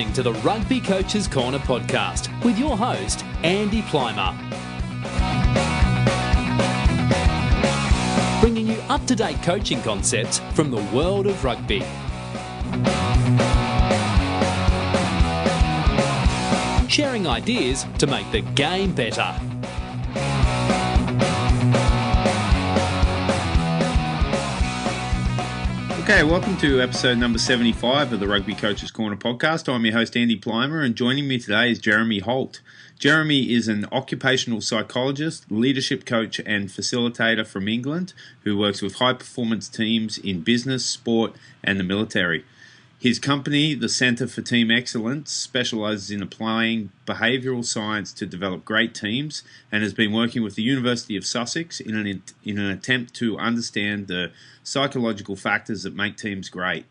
listening to the Rugby Coaches Corner podcast with your host, Andy Plimer. Bringing you up-to-date coaching concepts from the world of rugby. Sharing ideas to make the game better. Okay, welcome to episode number 75 of the Rugby Coaches Corner podcast. I'm your host, Andy Plimer, and joining me today is Jeremy Holt. Jeremy is an occupational psychologist, leadership coach and facilitator from England who works with high-performance teams in business, sport and the military. His company, the Centre for Team Excellence, specialises in applying behavioural science to develop great teams and has been working with the University of Sussex in an attempt to understand the psychological factors that make teams great.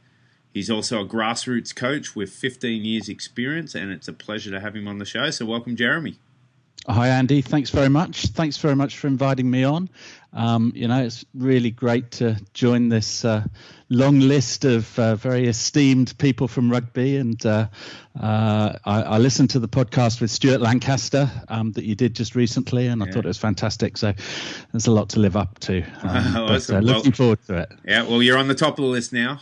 He's also a grassroots coach with 15 years experience, and it's a pleasure to have him on the show. So welcome, Jeremy. Hi, Andy. Thanks very much. Thanks very much for inviting me on. It's really great to join this long list of very esteemed people from rugby. And I listened to the podcast with Stuart Lancaster that you did just recently, and I thought it was fantastic. So there's a lot to live up to. Awesome. Looking forward to it. Yeah, well, you're on the top of the list now.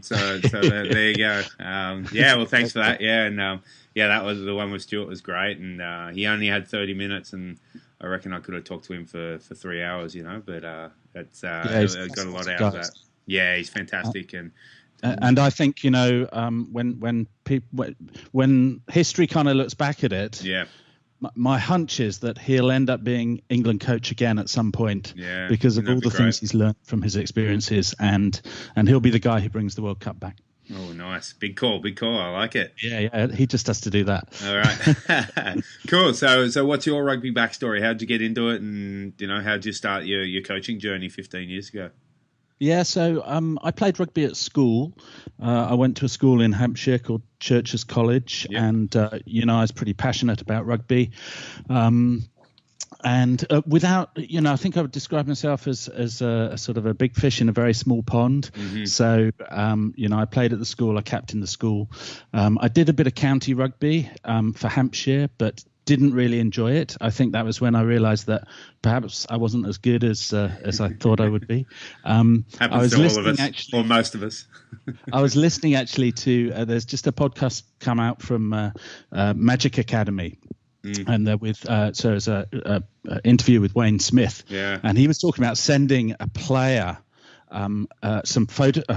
So there you go. Well, thanks for that. Yeah, and that was the one with Stuart was great, and he only had 30 minutes, and I reckon I could have talked to him for 3 hours, but it's got a lot out of that. Yeah, he's fantastic, and I think when history kind of looks back at it, my hunch is that he'll end up being England coach again at some point, because of all the things he's learned from his experiences, and he'll be the guy who brings the World Cup back. Oh, nice. Big call. I like it. Yeah. He just has to do that. All right. Cool. So what's your rugby backstory? How'd you get into it? And, how'd you start your coaching journey 15 years ago? Yeah, so I played rugby at school. I went to a school in Hampshire called Churches College. And, I was pretty passionate about rugby. And without, I think I would describe myself as a sort of a big fish in a very small pond. Mm-hmm. So, I played at the school, I captained the school. I did a bit of county rugby for Hampshire, but didn't really enjoy it. I think that was when I realised that perhaps I wasn't as good as I thought I would be. Happens to all of us, or most of us. I was listening actually to, there's just a podcast come out from Magic Academy. And they're with so it's a interview with Wayne Smith, and he was talking about sending a player a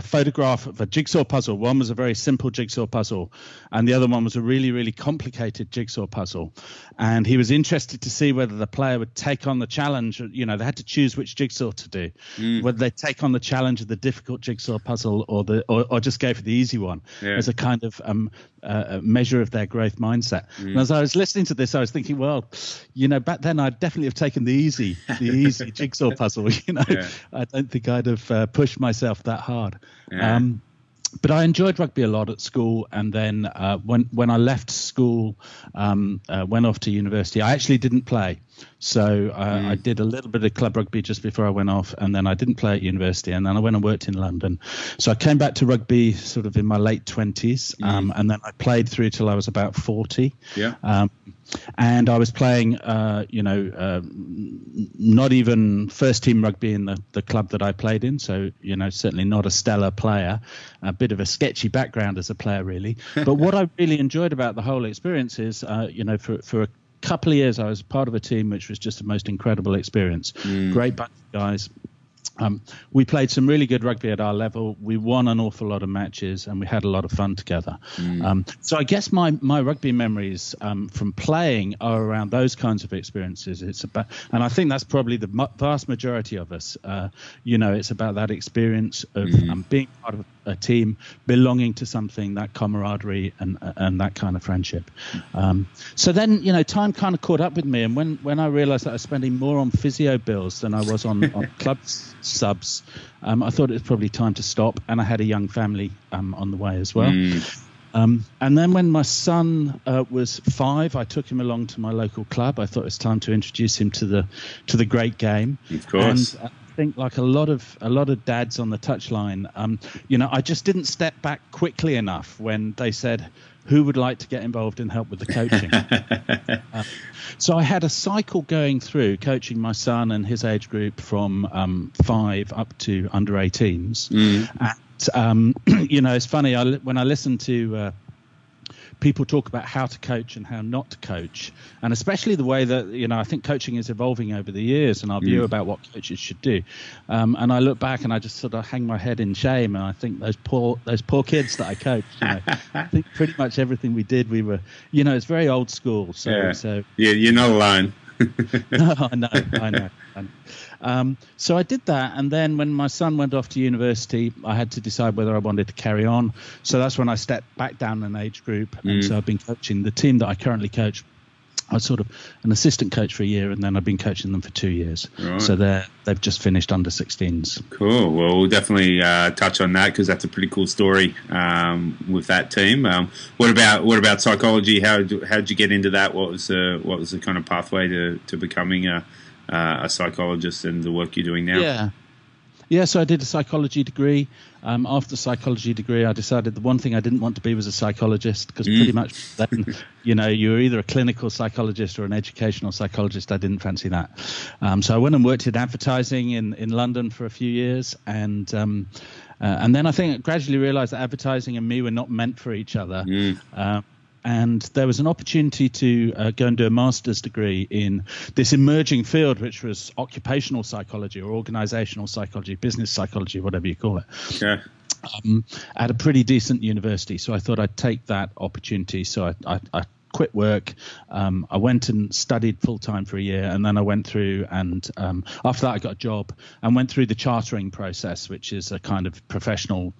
photograph of a jigsaw puzzle. One was a very simple jigsaw puzzle, and the other one was a really, really complicated jigsaw puzzle. And he was interested to see whether the player would take on the challenge. They had to choose which jigsaw to do, whether they take on the challenge of the difficult jigsaw puzzle or just go for the easy one as a kind of a measure of their growth mindset. And as I was listening to this, I was thinking, well, back then I'd definitely have taken the easy jigsaw puzzle. I don't think I'd have pushed myself that hard. But I enjoyed rugby a lot at school, and then when I left school, went off to university. I actually didn't play, so I did a little bit of club rugby just before I went off, and then I didn't play at university, and then I went and worked in London. So I came back to rugby sort of in my late 20s, and then I played through till I was about 40. And I was playing, not even first team rugby in the club that I played in. So, certainly not a stellar player, a bit of a sketchy background as a player, really. But what I really enjoyed about the whole experience is, for a couple of years, I was part of a team which was just the most incredible experience. Great bunch of guys. We played some really good rugby at our level. We won an awful lot of matches, and we had a lot of fun together. So I guess my rugby memories from playing are around those kinds of experiences. And I think that's probably the vast majority of us. It's about that experience of being part of a team, belonging to something, that camaraderie and that kind of friendship. So then, time kind of caught up with me, and when I realised that I was spending more on physio bills than I was on club subs, I thought it was probably time to stop, and I had a young family on the way as well. And then when my son was 5, I took him along to my local club. I thought it was time to introduce him to the great game. Of course. And I think like a lot of dads on the touchline, I just didn't step back quickly enough when they said, who would like to get involved and help with the coaching. So I had a cycle going through coaching my son and his age group from 5 up to under 18s. And, it's funny, when I listen to people talk about how to coach and how not to coach, and especially the way that, I think coaching is evolving over the years and our view about what coaches should do. And I look back and I just sort of hang my head in shame, and I think those poor kids that I coached, I think pretty much everything we did, we were, it's very old school. So you're not alone. No, I know. So I did that, and then when my son went off to university, I had to decide whether I wanted to carry on. So that's when I stepped back down an age group, and so I've been coaching the team that I currently coach. I was sort of an assistant coach for a year, and then I've been coaching them for 2 years. Right. So they've just finished under 16s. Cool. Well, we'll definitely touch on that because that's a pretty cool story with that team. What about psychology? How did you get into that? What was the kind of pathway to becoming a psychologist and the work you're doing now? Yeah, so I did a psychology degree. After the psychology degree, I decided the one thing I didn't want to be was a psychologist, because pretty much then, you were either a clinical psychologist or an educational psychologist. I didn't fancy that. So I went and worked in advertising in London for a few years, and then I think I gradually realised that advertising and me were not meant for each other. And there was an opportunity to go and do a master's degree in this emerging field, which was occupational psychology or organizational psychology, business psychology, whatever you call it, at a pretty decent university. So I thought I'd take that opportunity. So I quit work. I went and studied full-time for a year, and then I went through and after that I got a job and went through the chartering process, which is a kind of professional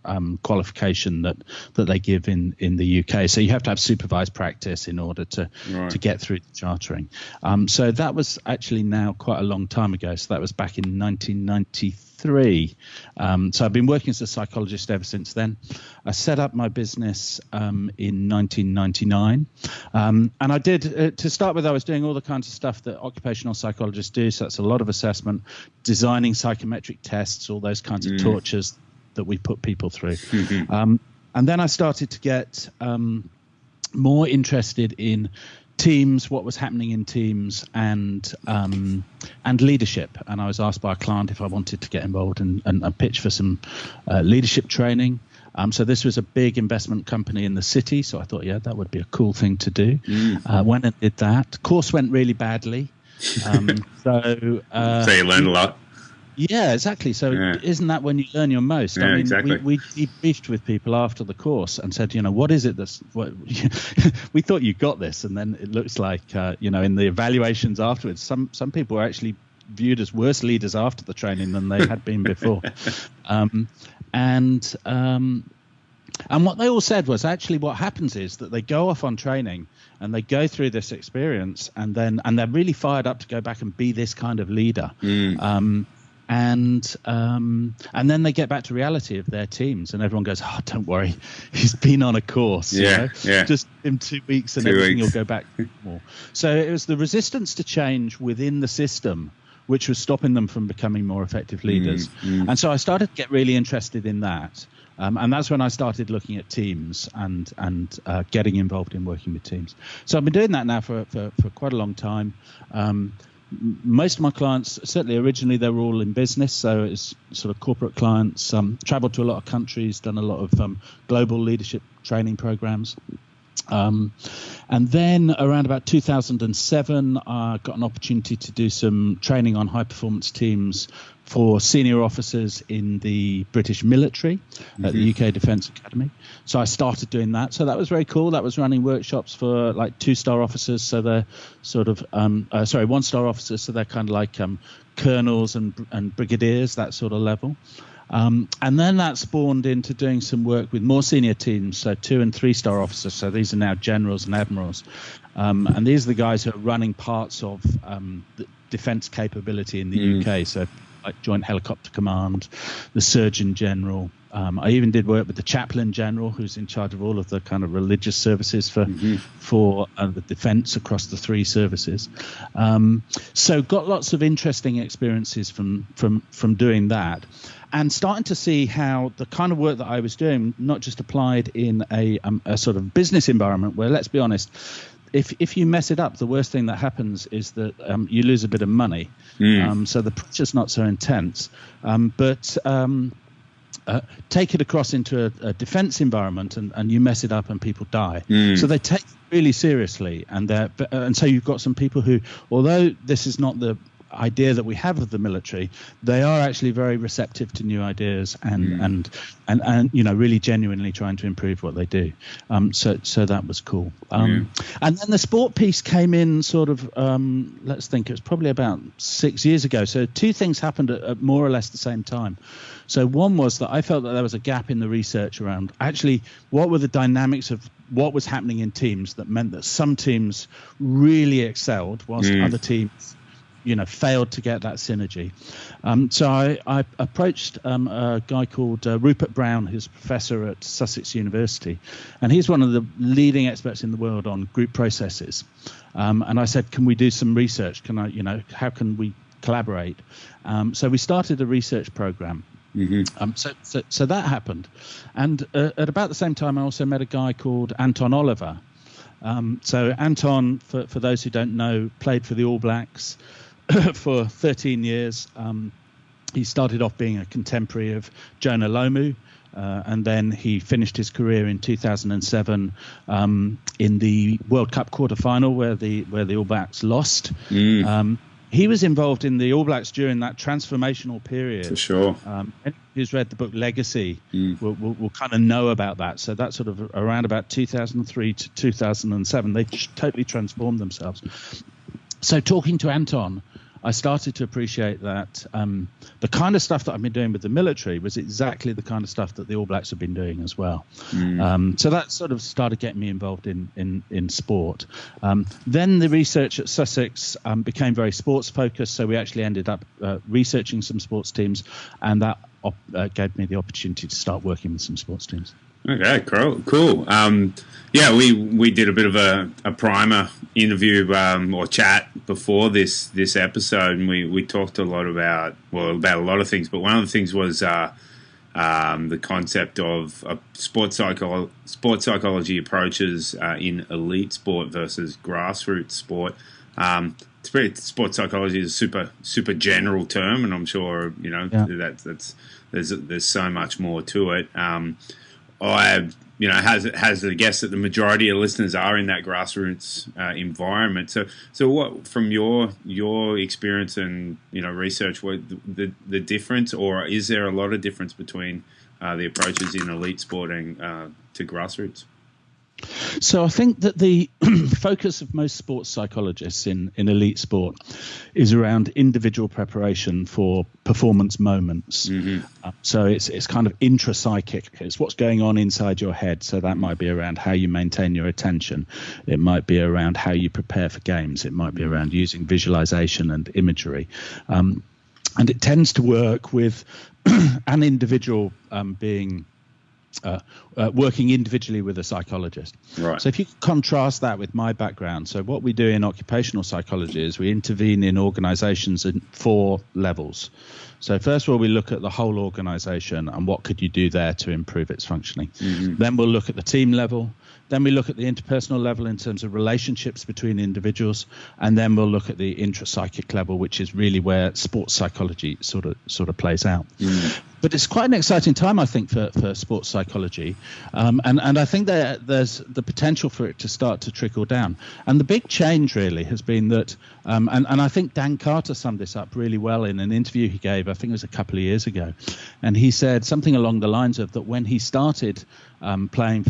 qualification that they give in the UK. So you have to have supervised practice in order to get through the chartering. So that was actually now quite a long time ago. So that was back in 1993. So I've been working as a psychologist ever since then. I set up my business in 1999. And I did, to start with, I was doing all the kinds of stuff that occupational psychologists do. So that's a lot of assessment, designing psychometric tests, all those kinds of tortures that we put people through. And then I started to get more interested in teams, what was happening in teams, and leadership. And I was asked by a client if I wanted to get involved and pitch for some leadership training. So this was a big investment company in the city. So I thought, that would be a cool thing to do. Went and did that. Course went really badly. So you learned a lot. Yeah, exactly. So isn't that when you learn your most? Yeah, I mean, exactly. We debriefed with people after the course and said, what is it we thought you got this. And then it looks like, in the evaluations afterwards, some people were actually viewed as worse leaders after the training than they had been before. And what they all said was actually what happens is that they go off on training and they go through this experience and they're really fired up to go back and be this kind of leader. And then they get back to reality of their teams, and everyone goes, don't worry, he's been on a course. Just in 2 weeks and everything will go back more. So it was the resistance to change within the system which was stopping them from becoming more effective leaders. And so I started to get really interested in that. And that's when I started looking at teams and getting involved in working with teams. So I've been doing that now for quite a long time. Most of my clients, certainly originally, they were all in business, so it's sort of corporate clients, traveled to a lot of countries, done a lot of global leadership training programs. And then around about 2007, I got an opportunity to do some training on high-performance teams for senior officers in the British military at the UK Defence Academy. So I started doing that. So that was very cool. That was running workshops for like 2-star officers. So they're sort of, 1-star officers. So they're kind of like colonels and brigadiers, that sort of level. And then that spawned into doing some work with more senior teams, so 2- and 3-star officers. So these are now generals and admirals. And these are the guys who are running parts of the defence capability in the UK. So like Joint Helicopter Command, the Surgeon General. I even did work with the Chaplain General, who's in charge of all of the kind of religious services for the defence across the 3 services. So got lots of interesting experiences from doing that. and starting to see how the kind of work that I was doing not just applied in a sort of business environment where, let's be honest, if you mess it up, the worst thing that happens is that you lose a bit of money. So the pressure's not so intense. But take it across into a defense environment and you mess it up and people die. So they take it really seriously. And so you've got some people who, although this is not the idea that we have of the military, they are actually very receptive to new ideas and really genuinely trying to improve what they do. So that was cool. And then the sport piece came in sort of, let's think, it was probably about 6 years ago. So two things happened at more or less the same time. So one was that I felt that there was a gap in the research around actually what were the dynamics of what was happening in teams that meant that some teams really excelled whilst other teams failed to get that synergy. So I approached a guy called Rupert Brown, who's a professor at Sussex University, and he's one of the leading experts in the world on group processes. And I said, can we do some research? How can we collaborate? So we started a research program. So that happened. And at about the same time, I also met a guy called Anton Oliver. So Anton, for those who don't know, played for the All Blacks for 13 years. He started off being a contemporary of Jonah Lomu, and then he finished his career in 2007 in the World Cup quarter-final where the All Blacks lost. He was involved in the All Blacks during that transformational period. For sure. Anyone who's read the book Legacy will kind of know about that. So that's sort of around about 2003 to 2007. They totally transformed themselves. So talking to Anton, I started to appreciate that the kind of stuff that I've been doing with the military was exactly the kind of stuff that the All Blacks have been doing as well. So that sort of started getting me involved in sport. Then the research at Sussex became very sports focused. So we actually ended up researching some sports teams, and that gave me the opportunity to start working with some sports teams. Okay, cool. We did a bit of a primer interview or chat before this episode, and we talked a lot about a lot of things. But one of the things was the concept of sports psychology approaches in elite sport versus grassroots sport. Sports psychology is a super general term, and I'm sure that's there's so much more to it. I has the guess that the majority of listeners are in that grassroots environment. So what, from your experience and research, what the difference, or is there a lot of difference between the approaches in elite sporting to grassroots? So I think that the focus of most sports psychologists in elite sport is around individual preparation for performance moments. So it's kind of intrapsychic. It's what's going on inside your head. So that might be around how you maintain your attention. It might be around how you prepare for games. It might be around using visualization and imagery. And it tends to work with an individual being working individually with a psychologist. Right. So if you contrast that with my background, so what we do in occupational psychology is we intervene in organizations in 4 levels. So first of all, we look at the whole organization and what could you do there to improve its functioning. Then we'll look at the team level. Then we look at the interpersonal level in terms of relationships between individuals, and then we'll look at the intrapsychic level, which is really where sports psychology sort of plays out. But it's quite an exciting time, I think, for sports psychology, and I think there's the potential for it to start to trickle down. And the big change really has been that, and I think Dan Carter summed this up really well in an interview he gave, I think it was a couple of years ago, and he said something along the lines of that when he started playing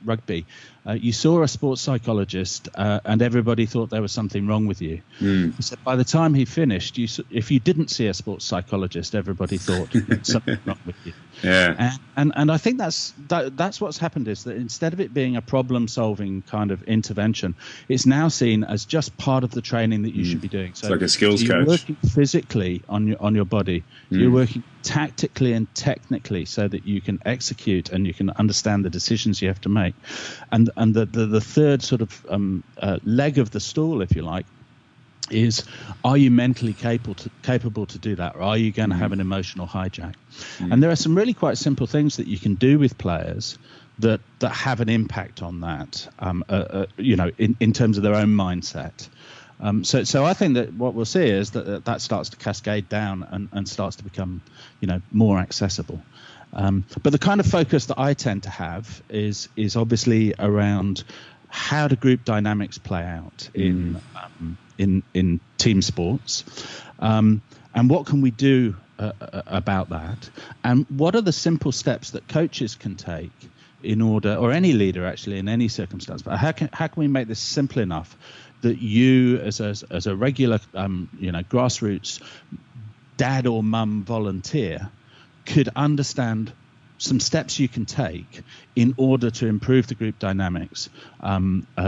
rugby, you saw a sports psychologist and everybody thought there was something wrong with you. He said by the time he finished, if you didn't see a sports psychologist, everybody thought something wrong with you. Yeah. And I think that's what's happened, is that instead of it being a problem-solving kind of intervention, it's now seen as just part of the training that you should be doing. So it's like a skills coach. You're working physically on your body. You're working tactically and technically so that you can execute and you can understand the decisions you have to make. And the third sort of leg of the stool, if you like, is, are you mentally capable to do that, or are you going to have an emotional hijack? And there are some really quite simple things that you can do with players that have an impact on that, in terms of their own mindset. So I think that what we'll see is that starts to cascade down and starts to become, more accessible. But the kind of focus that I tend to have is obviously around how do group dynamics play out in team sports, and what can we do about that, and what are the simple steps that coaches can take in order, or any leader actually in any circumstance, but how can we make this simple enough that you as a regular grassroots dad or mum volunteer could understand some steps you can take in order to improve the group dynamics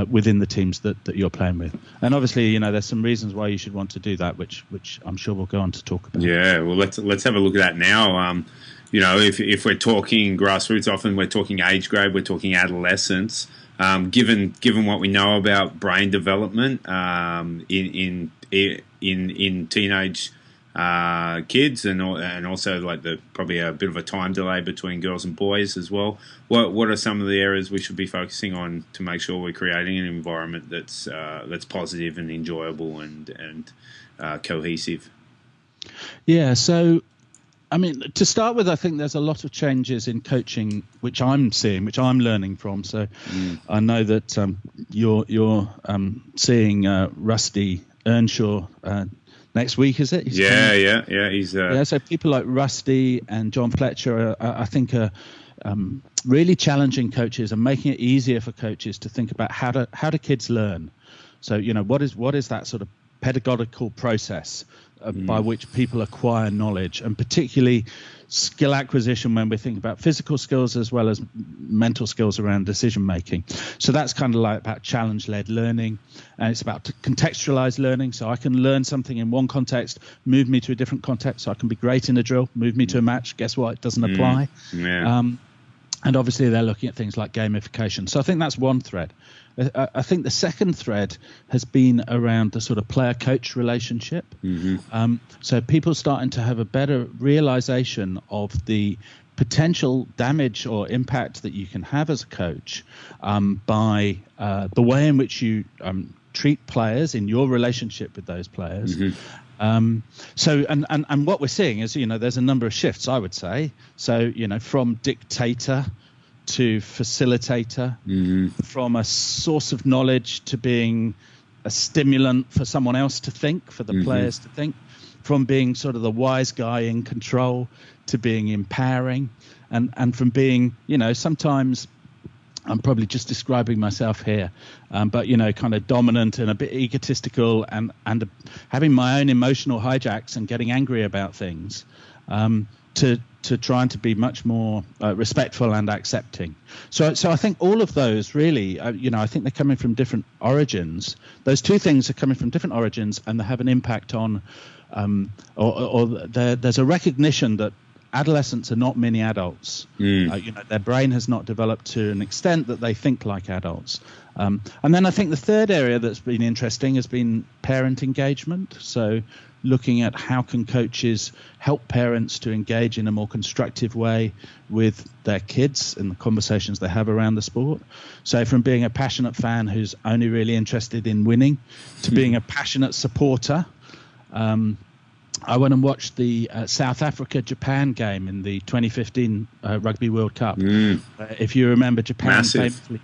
within the teams that you're playing with. And obviously, there's some reasons why you should want to do that, which I'm sure we'll go on to talk about. Yeah, well, let's have a look at that now. If we're talking grassroots, often we're talking age grade, we're talking adolescence. Given what we know about brain development in teenage kids, and also like probably a bit of a time delay between girls and boys as well. What are some of the areas we should be focusing on to make sure we're creating an environment that's positive and enjoyable and cohesive? Yeah. So, I mean, to start with, I think there's a lot of changes in coaching which I'm seeing, which I'm learning from. So I know that you're seeing Rusty Earnshaw next week, is it? He's so people like Rusty and John Fletcher I think are really challenging coaches and making it easier for coaches to think about how do kids learn. So what is that sort of pedagogical process by which people acquire knowledge, and particularly skill acquisition when we think about physical skills as well as mental skills around decision making. So that's kind of like about challenge-led learning, and it's about contextualized learning. So I can learn something in one context, move me to a different context. So I can be great in a drill, move me to a match. Guess what? It doesn't apply. And obviously they're looking at things like gamification. So I think that's one thread. I think the second thread has been around the sort of player-coach relationship. So people starting to have a better realization of the potential damage or impact that you can have as a coach by the way in which you treat players in your relationship with those players. So what we're seeing is, there's a number of shifts, I would say. So, from dictator to facilitator, from a source of knowledge to being a stimulant for someone else to think, for the players to think, from being sort of the wise guy in control to being empowering, and from being, sometimes I'm probably just describing myself here, but, kind of dominant and a bit egotistical and having my own emotional hijacks and getting angry about things, to trying to be much more respectful and accepting. So I think all of those really, I think they're coming from different origins. Those two things are coming from different origins, and they have an impact on, there's a recognition that adolescents are not mini adults. Their brain has not developed to an extent that they think like adults. And then I think the third area that's been interesting has been parent engagement. So looking at how can coaches help parents to engage in a more constructive way with their kids in the conversations they have around the sport. So from being a passionate fan who's only really interested in winning to being a passionate supporter. I went and watched the South Africa-Japan game in the 2015 Rugby World Cup. If you remember, Japan famously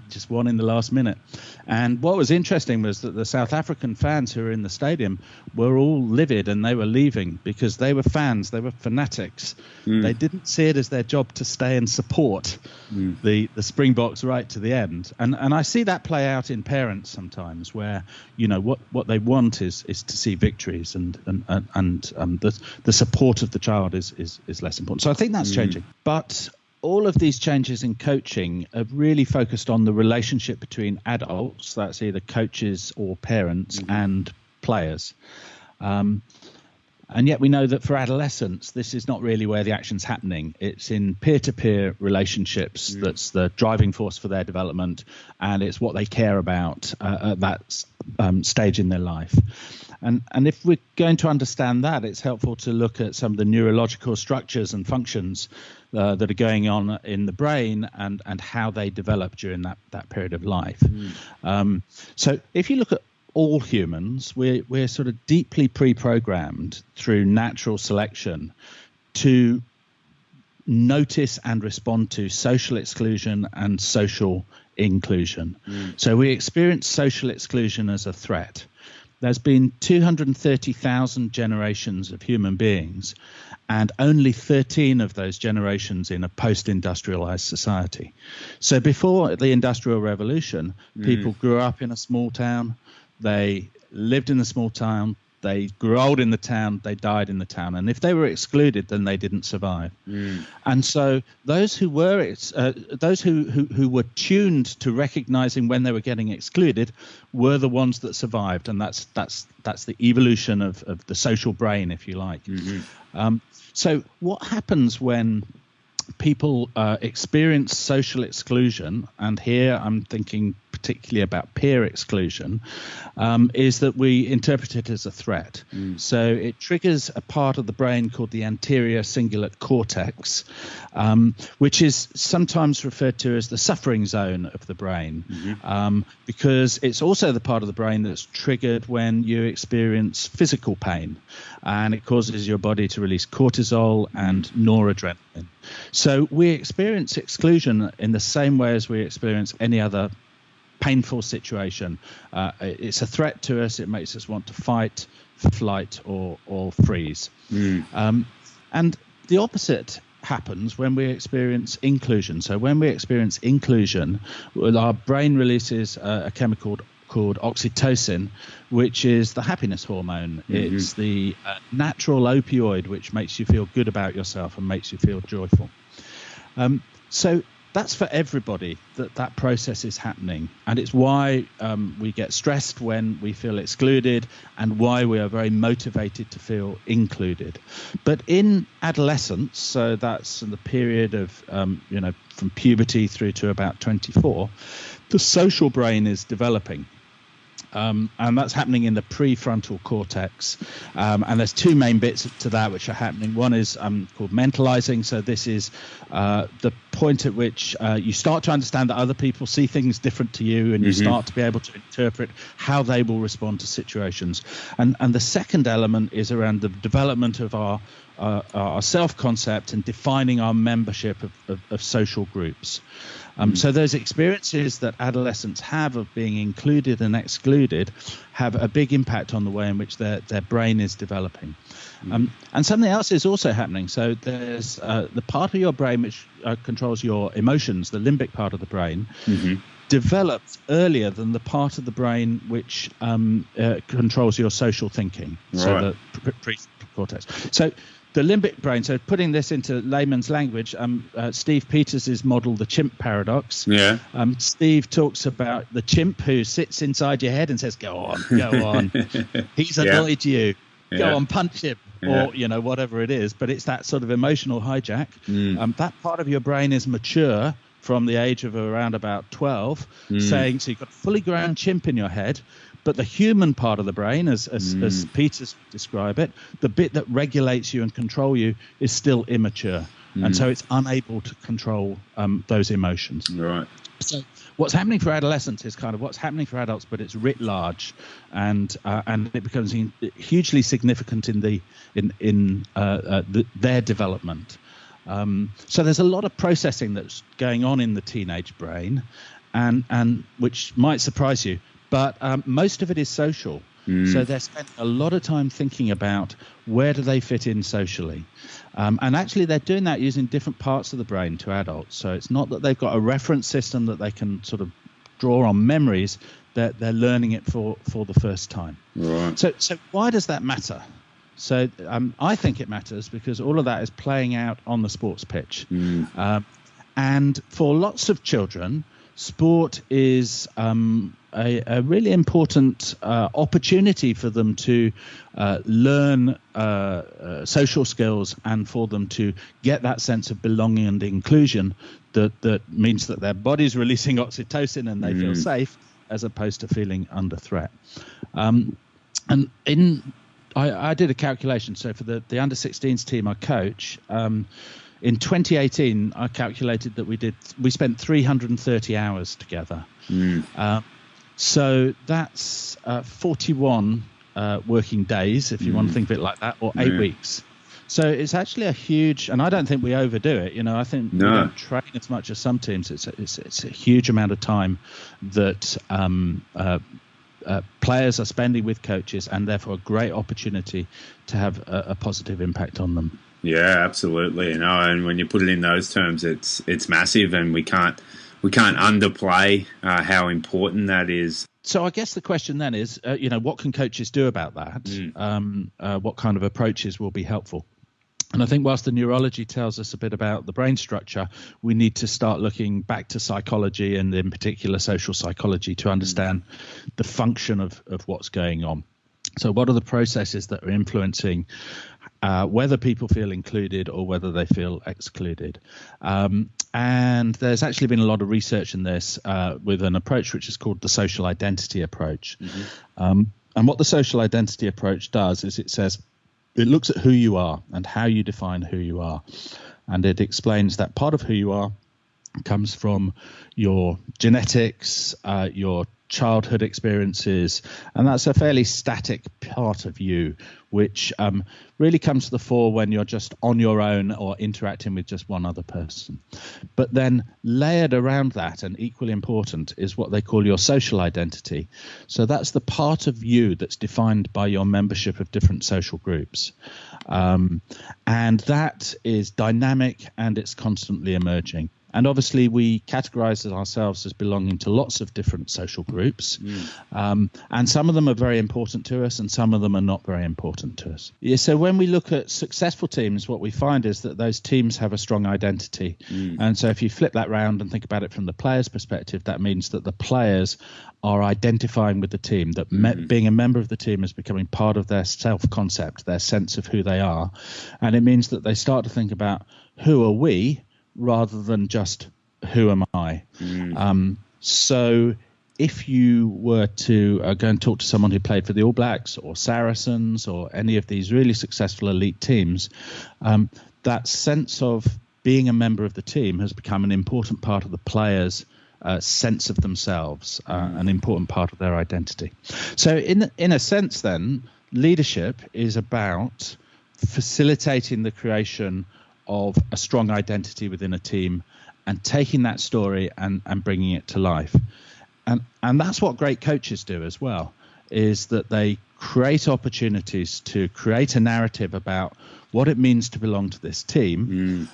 just won in the last minute. And what was interesting was that the South African fans who were in the stadium were all livid, and they were leaving because they were fans, they were fanatics. They didn't see it as their job to stay and support the Springboks right to the end. And I see that play out in parents sometimes, where what they want is to see victories, and the support of the child is less important. So I think that's changing. But all of these changes in coaching have really focused on the relationship between adults, that's either coaches or parents, and players. And yet we know that for adolescents, this is not really where the action's happening. It's in peer-to-peer relationships that's the driving force for their development, and it's what they care about at that stage in their life. And if we're going to understand that, it's helpful to look at some of the neurological structures and functions that are going on in the brain and how they develop during that period of life. So if you look at all humans, we're sort of deeply pre-programmed through natural selection to notice and respond to social exclusion and social inclusion. So we experience social exclusion as a threat. There's been 230,000 generations of human beings, and only 13 of those generations in a post-industrialized society. So before the Industrial Revolution, people grew up in a small town, they lived in a small town, they grew old in the town, they died in the town, and if they were excluded, then they didn't survive. And so those who were who were tuned to recognizing when they were getting excluded were the ones that survived, and that's the evolution of the social brain, if you like. So what happens when people experience social exclusion, and here I'm thinking particularly about peer exclusion, is that we interpret it as a threat. So it triggers a part of the brain called the anterior cingulate cortex, which is sometimes referred to as the suffering zone of the brain, because it's also the part of the brain that's triggered when you experience physical pain, and it causes your body to release cortisol and noradrenaline. So we experience exclusion in the same way as we experience any other painful situation. It's a threat to us. It makes us want to fight, flight, or freeze. And the opposite happens when we experience inclusion. So when we experience inclusion, our brain releases a chemical called oxytocin, which is the happiness hormone. It's the natural opioid which makes you feel good about yourself and makes you feel joyful. So that's for everybody, that process is happening, and it's why we get stressed when we feel excluded, and why we are very motivated to feel included. But in adolescence, so that's in the period of from puberty through to about 24, the social brain is developing. And that's happening in the prefrontal cortex. And there's two main bits to that which are happening. One is called mentalizing. So this is the point at which you start to understand that other people see things different to you, and you start to be able to interpret how they will respond to situations. And the second element is around the development of our self-concept and defining our membership of social groups. So those experiences that adolescents have of being included and excluded have a big impact on the way in which their brain is developing. And something else is also happening. So there's the part of your brain which controls your emotions, the limbic part of the brain, develops earlier than the part of the brain which controls your social thinking, so the prefrontal cortex. So the limbic brain, so putting this into layman's language, Steve Peters' model, the chimp paradox. Steve talks about the chimp who sits inside your head and says, go on. He's annoyed you. Go on, punch him. Or, whatever it is. But it's that sort of emotional hijack. That part of your brain is mature from the age of around about 12, saying, so you've got a fully grown chimp in your head, but the human part of the brain, as Peters would describe it, the bit that regulates you and control you, is still immature. And so it's unable to control those emotions. Right. So what's happening for adolescents is kind of what's happening for adults, but it's writ large, and it becomes hugely significant in their development. So there's a lot of processing that's going on in the teenage brain, and which might surprise you, but most of it is social. So they're spending a lot of time thinking about where do they fit in socially. And actually they're doing that using different parts of the brain to adults. So it's not that they've got a reference system that they can sort of draw on memories, they're learning it for the first time. Right. So why does that matter? So I think it matters because all of that is playing out on the sports pitch. And for lots of children, sport is a really important opportunity for them to learn social skills and for them to get that sense of belonging and inclusion that means that their body's releasing oxytocin and they feel safe as opposed to feeling under threat. And I did a calculation. So for the under-16s team I coach, in 2018, I calculated that we spent 330 hours together. So that's 41 working days, if you want to think of it like that, or 8 weeks. So it's actually a huge, and I don't think we overdo it. I think we don't train as much as some teams. It's a huge amount of time that players are spending with coaches, and therefore a great opportunity to have a positive impact on them. Yeah, absolutely. And when you put it in those terms, it's massive, and we can't underplay how important that is. So I guess the question then is, what can coaches do about that? What kind of approaches will be helpful? And I think whilst the neurology tells us a bit about the brain structure, we need to start looking back to psychology, and in particular social psychology, to understand the function of what's going on. So what are the processes that are influencing whether people feel included or whether they feel excluded? And there's actually been a lot of research in this with an approach which is called the social identity approach. And what the social identity approach does is it looks at who you are and how you define who you are. And it explains that part of who you are comes from your genetics, your childhood experiences, and that's a fairly static part of you, which really comes to the fore when you're just on your own or interacting with just one other person. But then layered around that, and equally important, is what they call your social identity. So that's the part of you that's defined by your membership of different social groups. And that is dynamic, and it's constantly emerging. And obviously, we categorize ourselves as belonging to lots of different social groups. And some of them are very important to us, and some of them are not very important to us. Yeah, so when we look at successful teams, what we find is that those teams have a strong identity. And so if you flip that round and think about it from the player's perspective, that means that the players are identifying with the team, that being a member of the team is becoming part of their self-concept, their sense of who they are. And it means that they start to think about, who are we, rather than just who am I? So if you were to go and talk to someone who played for the All Blacks or Saracens or any of these really successful elite teams, that sense of being a member of the team has become an important part of the players' sense of themselves, an important part of their identity. So in a sense then, leadership is about facilitating the creation of a strong identity within a team and taking that story and bringing it to life. And that's what great coaches do as well, is that they create opportunities to create a narrative about what it means to belong to this team,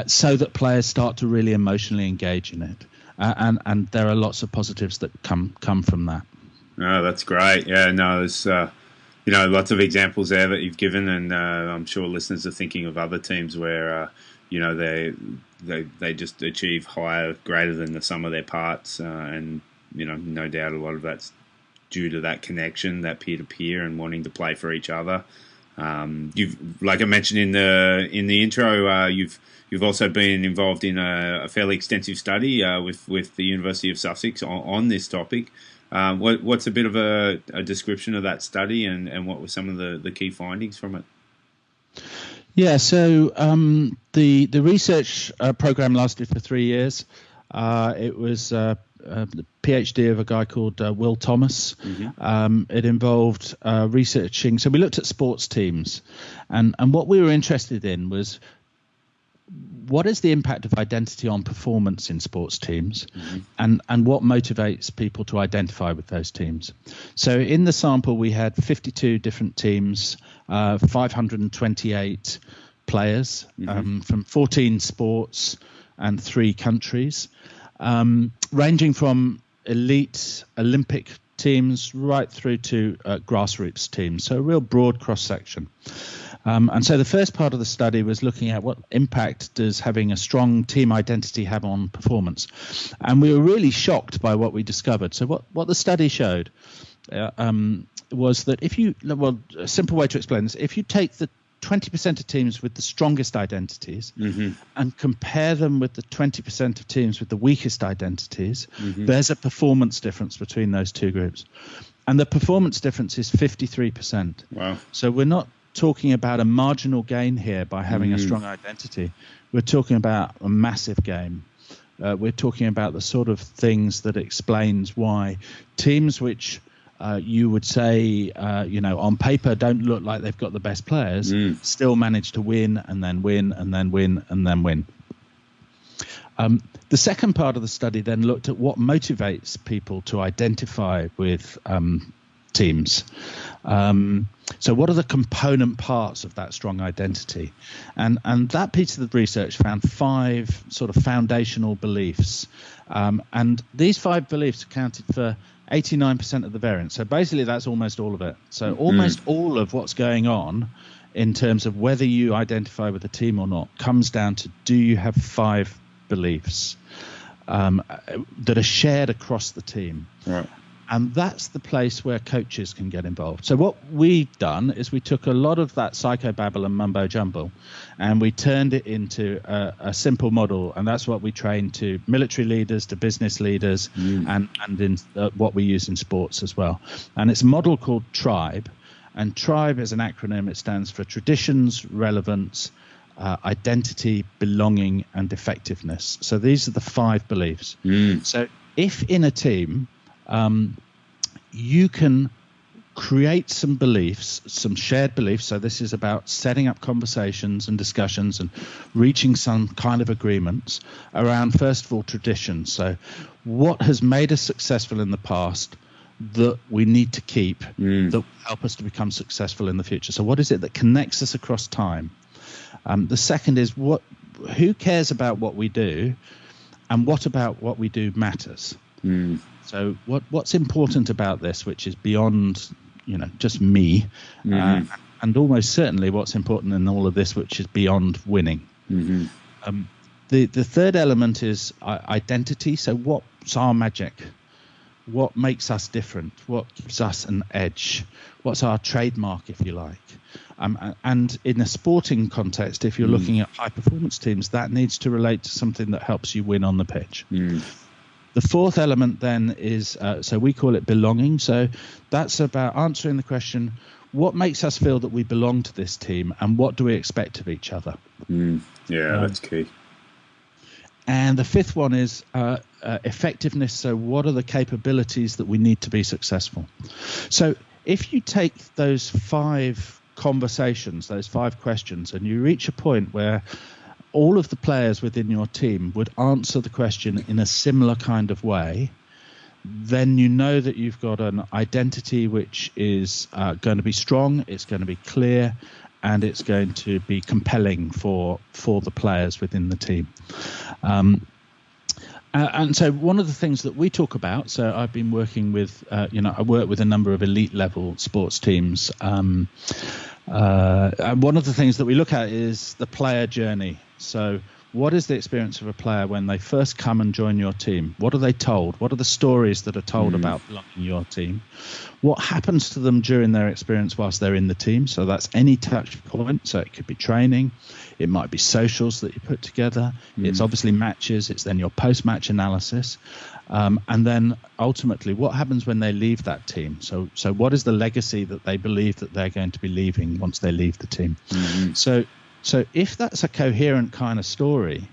so that players start to really emotionally engage in it. And there are lots of positives that come from that. Oh, that's great. Yeah, no, there's lots of examples there that you've given, and I'm sure listeners are thinking of other teams where they just achieve greater than the sum of their parts, and no doubt a lot of that's due to that connection, that peer-to-peer, and wanting to play for each other. You've, like I mentioned in the intro, you've also been involved in a fairly extensive study with the University of Sussex on this topic. What's a bit of a description of that study, and what were some of the key findings from it? Yeah, so the research program lasted for 3 years. It was the PhD of a guy called Will Thomas. It involved researching. So we looked at sports teams, and what we were interested in was, what is the impact of identity on performance in sports teams, and what motivates people to identify with those teams? So in the sample, we had 52 different teams, 528 players from 14 sports and 3 countries, ranging from elite Olympic teams right through to grassroots teams. So a real broad cross-section. And so the first part of the study was looking at what impact does having a strong team identity have on performance. And we were really shocked by what we discovered. So what the study showed was that a simple way to explain this, if you take the 20% of teams with the strongest identities and compare them with the 20% of teams with the weakest identities, there's a performance difference between those two groups. And the performance difference is 53%. Wow. So we're not talking about a marginal gain here by having a strong identity. We're talking about a massive gain. We're talking about the sort of things that explains why teams which you would say, on paper don't look like they've got the best players, still manage to win and then win and then win and then win. The second part of the study then looked at what motivates people to identify with teams. So what are the component parts of that strong identity? And that piece of the research found 5 sort of foundational beliefs. And these 5 beliefs accounted for 89% of the variance. So basically that's almost all of it. So almost all of what's going on in terms of whether you identify with a team or not comes down to, do you have 5 beliefs that are shared across the team? Right. And that's the place where coaches can get involved. So what we've done is we took a lot of that psychobabble and mumbo jumbo and we turned it into a simple model. And that's what we train to military leaders, to business leaders, and in what we use in sports as well. And it's a model called TRIBE. And TRIBE is an acronym. It stands for traditions, relevance, identity, belonging, and effectiveness. So these are the 5 beliefs. So if in a team, you can create some beliefs, some shared beliefs. So this is about setting up conversations and discussions and reaching some kind of agreements around, first of all, traditions. So what has made us successful in the past that we need to keep, that will help us to become successful in the future? So what is it that connects us across time? The second is, who cares about what we do, and what about what we do matters? So what's important about this, which is beyond, just me, and almost certainly what's important in all of this, which is beyond winning. The third element is identity. So what's our magic? What makes us different? What gives us an edge? What's our trademark, if you like? And in a sporting context, if you're looking at high performance teams, that needs to relate to something that helps you win on the pitch. The fourth element then is, so we call it belonging. So that's about answering the question, what makes us feel that we belong to this team, and what do we expect of each other? That's key. And the fifth one is effectiveness. So what are the capabilities that we need to be successful? So if you take those 5 conversations, those 5 questions, and you reach a point where all of the players within your team would answer the question in a similar kind of way, then you know that you've got an identity which is going to be strong, it's going to be clear, and it's going to be compelling for the players within the team. And so one of the things that we talk about, so I've been working with, I work with a number of elite level sports teams. And one of the things that we look at is the player journey. So what is the experience of a player when they first come and join your team? What are they told? What are the stories that are told about belonging to your team? What happens to them during their experience whilst they're in the team? So that's any touch point. So it could be training. It might be socials that you put together. It's obviously matches. It's then your post-match analysis. And then ultimately, what happens when they leave that team? So what is the legacy that they believe that they're going to be leaving once they leave the team? So if that's a coherent kind of story,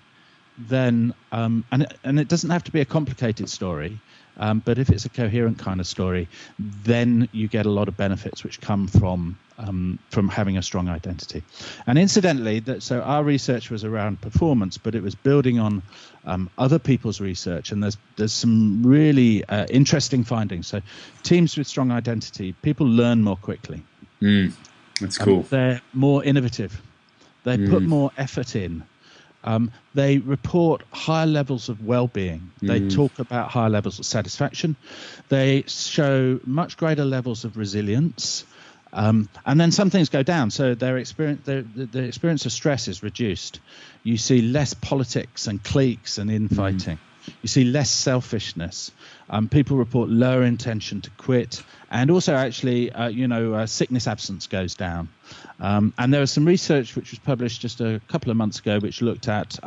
then and it doesn't have to be a complicated story, but if it's a coherent kind of story, then you get a lot of benefits which come from having a strong identity. And incidentally, so our research was around performance, but it was building on other people's research, and there's some really interesting findings. So teams with strong identity, people learn more quickly. That's cool. They're more innovative. They put more effort in. They report higher levels of well-being. They talk about higher levels of satisfaction. They show much greater levels of resilience. And then some things go down. So their experience, the experience of stress is reduced. You see less politics and cliques and infighting. You see less selfishness. People report lower intention to quit, and also actually, sickness absence goes down. And there was some research which was published just a couple of months ago, which looked at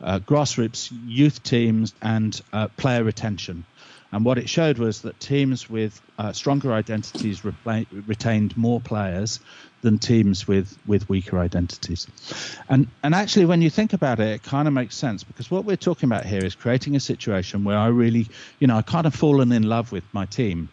grassroots youth teams and player retention. And what it showed was that teams with stronger identities retained more players than teams with weaker identities. And actually, when you think about it, it kind of makes sense, because what we're talking about here is creating a situation where I really, I kind of fallen in love with my team,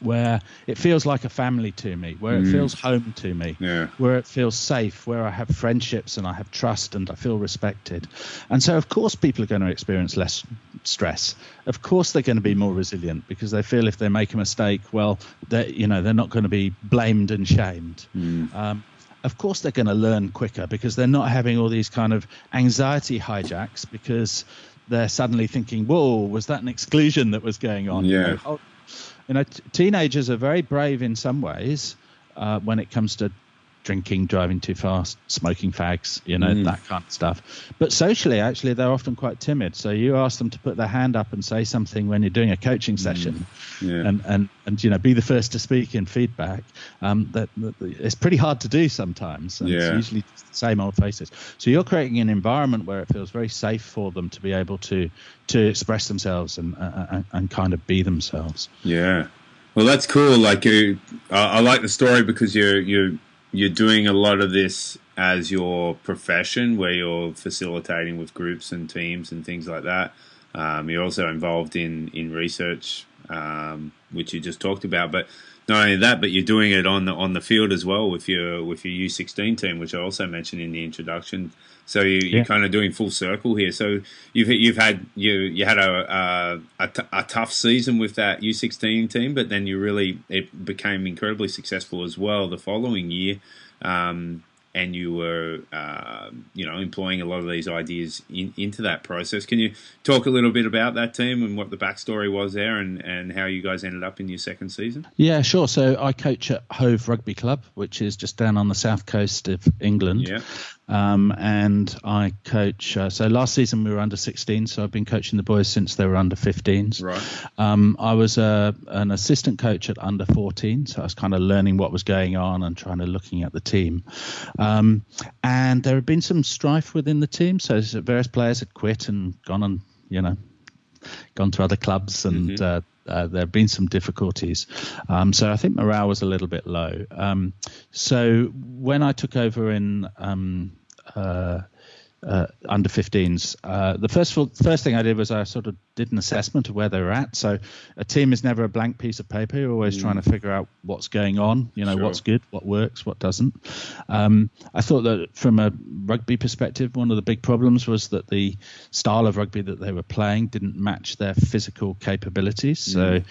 where it feels like a family to me, where it feels home to me, where it feels safe, where I have friendships and I have trust and I feel respected. And so, of course, people are going to experience less stress. Of course, they're going to be more resilient, because they feel if they make a mistake, well, they're not going to be blamed and shamed. Of course, they're going to learn quicker, because they're not having all these kind of anxiety hijacks, because they're suddenly thinking, whoa, was that an exclusion that was going on? Teenagers are very brave in some ways when it comes to drinking, driving too fast, smoking fags, that kind of stuff. But socially, actually, they're often quite timid. So you ask them to put their hand up and say something when you're doing a coaching session, and be the first to speak in feedback. That it's pretty hard to do sometimes. And it's usually just the same old faces. So you're creating an environment where it feels very safe for them to be able to express themselves and kind of be themselves. Yeah. Well, that's cool. Like I like the story, because you're doing a lot of this as your profession, where you're facilitating with groups and teams and things like that. You're also involved in research, which you just talked about. But not only that, but you're doing it on the field as well with your U16 team, which I also mentioned in the introduction. So you're kind of doing full circle here. So you had a tough season with that U16 team, but then it became incredibly successful as well the following year, and you were employing a lot of these ideas into that process. Can you talk a little bit about that team and what the backstory was there, and how you guys ended up in your second season? Yeah, sure. So I coach at Hove Rugby Club, which is just down on the south coast of England. Yeah. And I coach. So last season we were under 16, so I've been coaching the boys since they were under 15s. Right. I was an assistant coach at under 14, so I was kind of learning what was going on and trying to looking at the team. And there had been some strife within the team, so various players had quit and gone to other clubs, and there have been some difficulties. So I think morale was a little bit low. So when I took over in under 15s, the first thing I did was I sort of did an assessment of where they were at. So a team is never a blank piece of paper. You're always trying to figure out what's going on, Sure. What's good, what works, what doesn't. I thought that from a rugby perspective, one of the big problems was that the style of rugby that they were playing didn't match their physical capabilities. So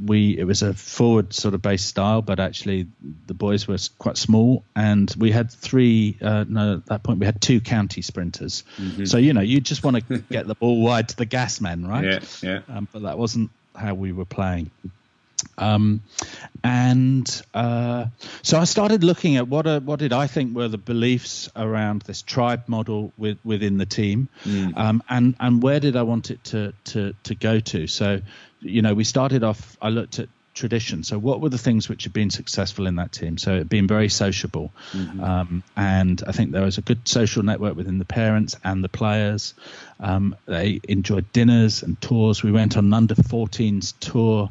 it was a forward sort of based style, but actually the boys were quite small, and we had at that point we had 2 county sprinters. So, you just want to get the ball wide to the gas men, right? Yeah. But that wasn't how we were playing. So I started looking at what did I think were the beliefs around this tribe model within the team, and where did I want it to go to. So, we started off. I looked at tradition. So what were the things which had been successful in that team? So it had been very sociable. And I think there was a good social network within the parents and the players. They enjoyed dinners and tours. We went on an under 14s tour,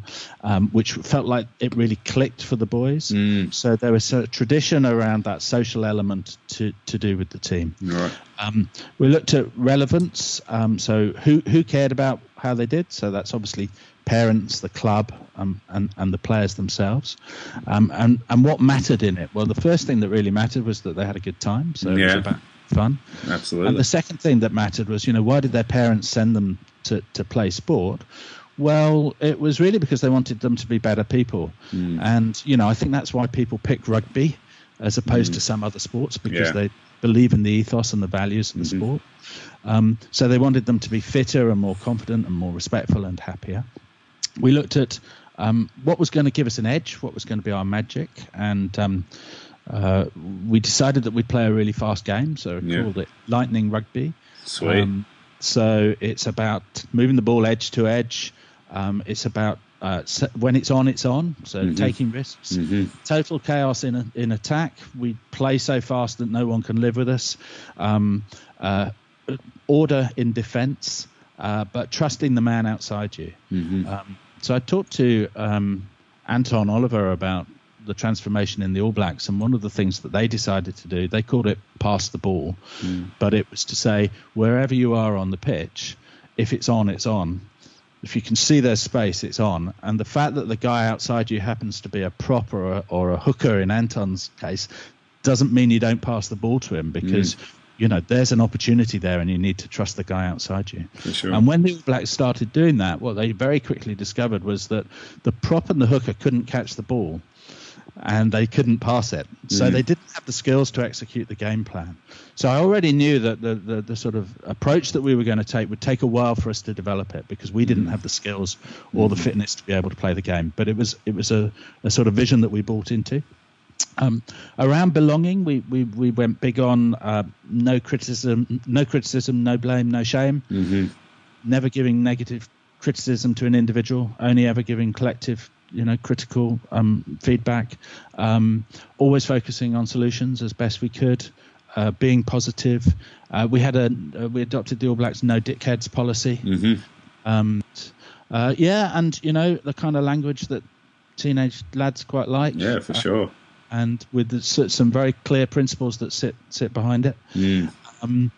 which felt like it really clicked for the boys. So there was a tradition around that social element to do with the team. Right. We looked at relevance. So who cared about how they did? So that's obviously parents, the club, and the players themselves, and what mattered in it. Well, the first thing that really mattered was that they had a good time. So it was about fun. Absolutely. And the second thing that mattered was, why did their parents send them to play sport? Well, it was really because they wanted them to be better people. And, I think that's why people pick rugby as opposed to some other sports, because they believe in the ethos and the values of the sport. So they wanted them to be fitter and more confident and more respectful and happier. We looked at what was going to give us an edge, what was going to be our magic. And we decided that we'd play a really fast game, so we called it Lightning Rugby. Sweet. So it's about moving the ball edge to edge. It's about when it's on, so taking risks. Total chaos in attack. We play so fast that no one can live with us. Order in defence, but trusting the man outside you. So I talked to Anton Oliver about the transformation in the All Blacks, and one of the things that they decided to do, they called it pass the ball, but it was to say wherever you are on the pitch, if it's on, it's on. If you can see there's space, it's on. And the fact that the guy outside you happens to be a prop or a hooker in Anton's case doesn't mean you don't pass the ball to him, because there's an opportunity there and you need to trust the guy outside you. For sure. And when the All Blacks started doing that, what they very quickly discovered was that the prop and the hooker couldn't catch the ball and they couldn't pass it. So they didn't have the skills to execute the game plan. So I already knew that the sort of approach that we were going to take would take a while for us to develop it, because we didn't have the skills or the fitness to be able to play the game. But it was a sort of vision that we bought into. Around belonging, we went big on no criticism, no blame, no shame. Never giving negative criticism to an individual, only ever giving collective, critical feedback. Always focusing on solutions as best we could. Being positive. We adopted the All Blacks no dickheads policy. And the kind of language that teenage lads quite like. Yeah, for sure. And with some very clear principles that sit behind it. And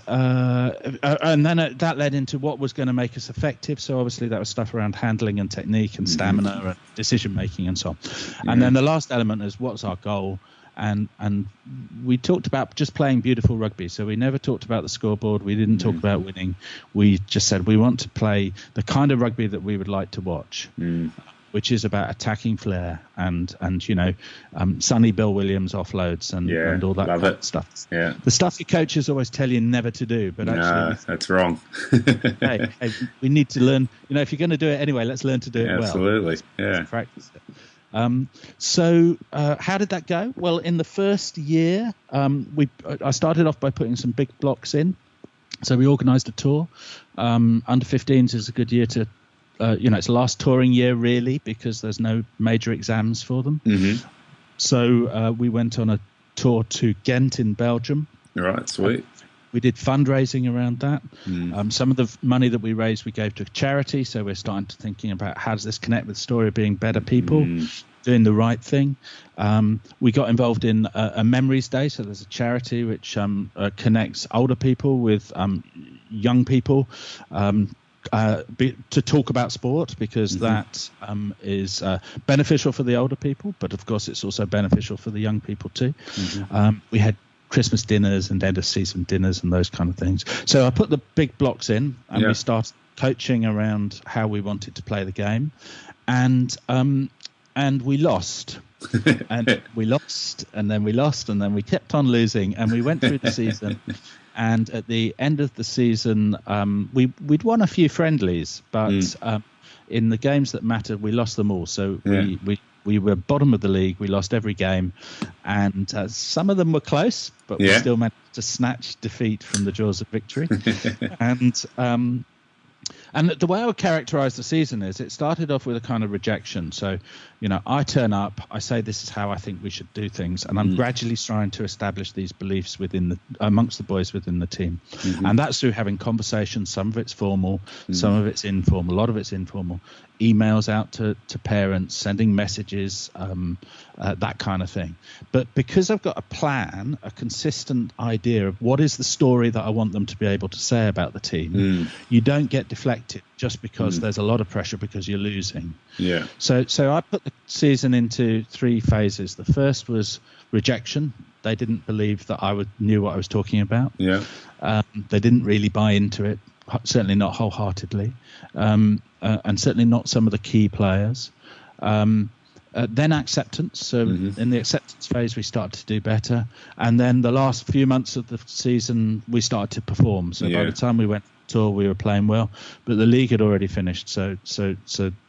then that led into what was going to make us effective. So obviously that was stuff around handling and technique and stamina and decision making and so on. And then the last element is what's our goal. And we talked about just playing beautiful rugby. So we never talked about the scoreboard. We didn't talk about winning. We just said we want to play the kind of rugby that we would like to watch. Which is about attacking flair and Sonny Bill Williams offloads and all that kind of stuff. Yeah. The stuff your coaches always tell you never to do, but actually that's wrong. hey, we need to learn. If you're going to do it anyway, let's learn to do it well. Absolutely, yeah. Practice it. So how did that go? Well, in the first year, I started off by putting some big blocks in. So we organised a tour. Under 15s is a good year to. It's the last touring year, really, because there's no major exams for them. So we went on a tour to Ghent in Belgium. Right, sweet. We did fundraising around that. Some of the money that we raised, we gave to charity. So we're starting to thinking about how does this connect with the story of being better people, doing the right thing. We got involved in a Memories Day. So there's a charity which connects older people with young people. To talk about sport, because that is beneficial for the older people, but of course it's also beneficial for the young people too. We had Christmas dinners and end of season dinners and those kind of things. So I put the big blocks in and we started coaching around how we wanted to play the game, and we lost. And we lost, and then we lost, and then we kept on losing, and we went through the season. And at the end of the season, we'd won a few friendlies, but in the games that mattered, we lost them all. So we were bottom of the league. We lost every game, and some of them were close, but we still managed to snatch defeat from the jaws of victory. And the way I would characterize the season is it started off with a kind of rejection. So, I turn up, I say this is how I think we should do things, and I'm gradually trying to establish these beliefs amongst the boys within the team. And that's through having conversations. Some of it's formal, some of it's informal, a lot of it's informal. Emails out to parents, sending messages, that kind of thing. But because I've got a plan, a consistent idea of what is the story that I want them to be able to say about the team, you don't get deflected just because there's a lot of pressure because you're losing. Yeah. So I put the season into 3 phases. The first was rejection. They didn't believe that I knew what I was talking about. Yeah. They didn't really buy into it, certainly not wholeheartedly, and certainly not some of the key players. Then acceptance. So in the acceptance phase, we started to do better. And then the last few months of the season, we started to perform. So by the time we went to tour, we were playing well. But the league had already finished. So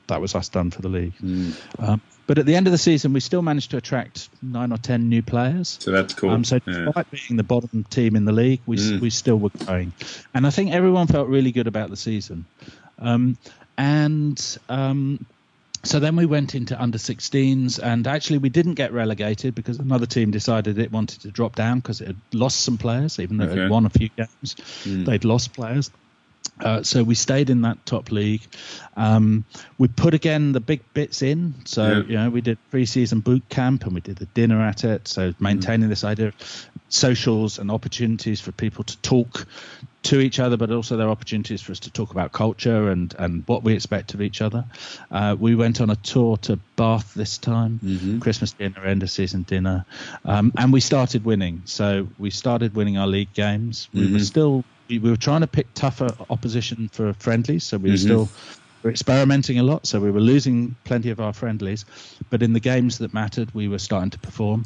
that was us done for the league. But at the end of the season, we still managed to attract 9 or 10 new players. So that's cool. So despite being the bottom team in the league, we still were growing. And I think everyone felt really good about the season. So then we went into under-16s, and actually we didn't get relegated because another team decided it wanted to drop down because it had lost some players, even though it had won a few games. They'd lost players. So we stayed in that top league. We put again the big bits in. So we did pre-season boot camp and we did the dinner at it. So maintaining this idea of socials and opportunities for people to talk to each other, but also there are opportunities for us to talk about culture and what we expect of each other. We went on a tour to Bath this time, Christmas dinner, end of season dinner, and we started winning. So we started winning our league games. We were trying to pick tougher opposition for friendlies, so we were experimenting a lot, so we were losing plenty of our friendlies, but in the games that mattered we were starting to perform.